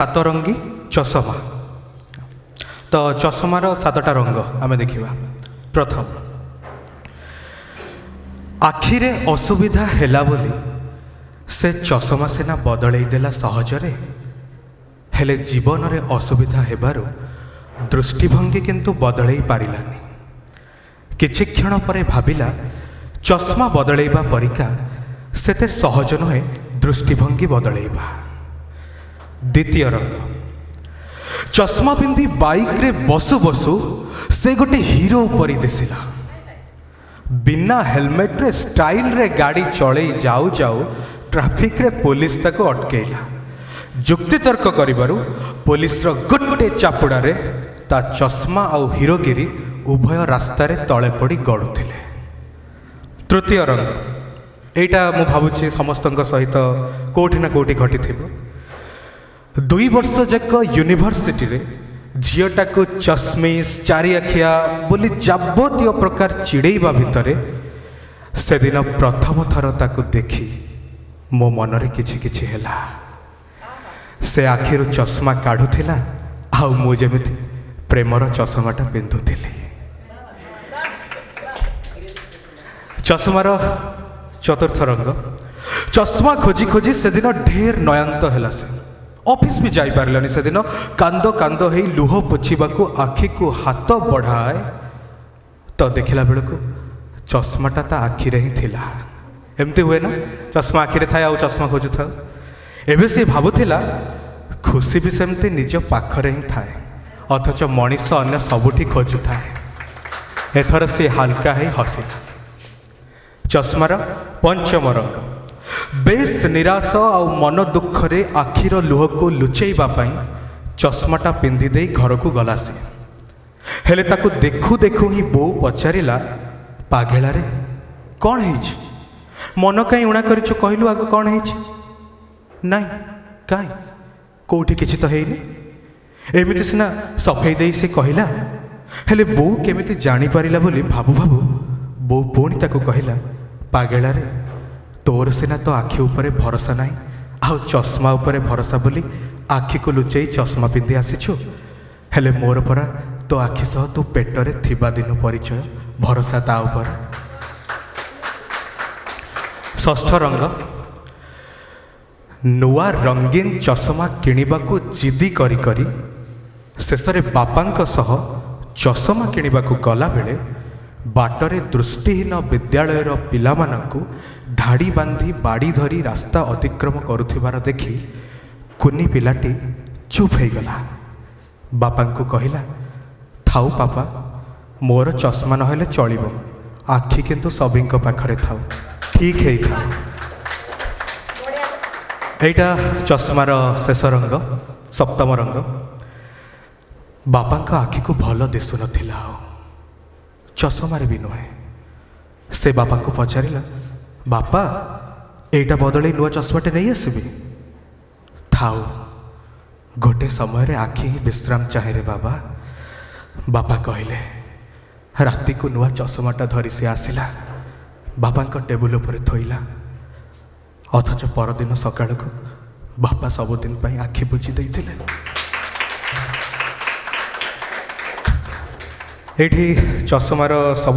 सातरंगी चषमा। तो चषमार सातटा रंग आमे देखिबा। प्रथम, आखिरे असुविधा हैला बोली से चषमा सिना बदलई देला सहजरे, हेले जीवन रे असुविधा हेबारु दृष्टिभंगी किंतु बदलई पारिलानी। किछि क्षण परे भाबिला चषमा बदलैबा परिका सेते सहज नहे दृष्टिभंगी बदलैबा। द्वितीय रंग, चषमा पिंधि बाइक रे बसु बसु से गोटे हीरो परी दिसिला। बिना हेलमेट रे स्टाइल रे गाड़ी चलई जाऊ जाऊ ट्रैफिक रे पुलिस ताको अटकेला। जुक्ति तर्क करिबारु पुलिस रो गोटे चापुड़ा रे ता चषमा आउ हीरोगिरी उभय रास्ता रे तले पड़ी गड़ुथिले। तृतीय रंग, एटा मु भाबुछि समस्तक सहित कोठी ना कोठी घटिथिबो। 2 वर्ष जाक यूनिवर्सिटी रे झीटा को चश्मिश चारिआखिया बोली जाबतीय प्रकार चिड़ेबा भितरे से दिन प्रथम थर ताकू देखी मो मनरे किछि किछि हैला। से आखिरु चश्मा काढुथिला आउ मु जेमिति प्रेमर चश्माटा पिंधुथिली। चश्मार चतुर्थ रंग, चश्मा खोजी खोजी से दिन ढेर नयंत हैला। से ऑफिस भी जाई पारलानी। से दिन कांद कांद हेई लुह पोछिबाकू आखि को हाथ बढ़ाए तो देखिला बेलू चश्माटा ता आखिरे ही थिला। एमती हुए ना, चश्मा आखिरे थाए आ चश्मा खोजु था। एबे से भाबुथिला खुशी भी सेमती निज पाखरे ही थाए, अथच मनीष अन्य सबुठी खोजु थाए। एथर से हल्का ही हसिला। चश्मार पंचम रंग, बेस निराश आ मन दुख रे आखिर लुह को लुचेइबा पई चश्माटा पिंधि दे घर को गला। से हेले ताकू देखु देखु ही बो पचारिला, पागेला रे कौन है मन कहीं उणा करिछु कहलु आगो कौन है? नाई काई कोठी किछि तो हेइनी। एमिति सिना सफेई देई से कहिला, हेले बो केमिति जानि परिला बोली भाबु भाबु बो पुणी ताकू कहिला, पागेला रे तोर सिना तो आखि उपरे भरोसा नहीं, आउ चश्मा उपरे भरोसा बोली आखि को लुचेई चश्मा पिंधि आसीछु। हेले मोर परा तो आखि सह तू पेटरे थिबा दिन परिचय भरोसा ता उपर। षष्ठ रंग, नुआ रंगीन चश्मा किणिबाकू जिदी करी करी शेषरे बापांक सह चश्मा किणिबाकू गला बेले बाटरे दृष्टिहीन विद्यालयर पिलामानंकू धाड़ी बांधी बाड़ी धरी रास्ता अतिक्रम करुथिबार देखी कुनी पिलाटी चुप हो गला। बापांकू कहिला, थाउ पापा मोर चश्मा नहेले चलिबो, आखि किंतु सभिंक पाखरे थाउ, ठीक है था। एटा चश्मार शेष रंग सप्तम रंग। बापांक आखि को भल दिसु नथिला, चश्मारे भी नुहे। से बापा को पचारिला, बापा एटा बदले नुआ चश्माटे नहीं आसबि? थाउ गोटे समय रे आखि ही विश्राम चाहे रे बाबा। बापा कहले। राति को नुआ चश्माटा धरी से आसिला, बापांक टेबुल उपरे थोइला। अथच परदिन सकाळ को बापा सबुदिन पई आखि बुझी देइथिले। एठी चश्मार सब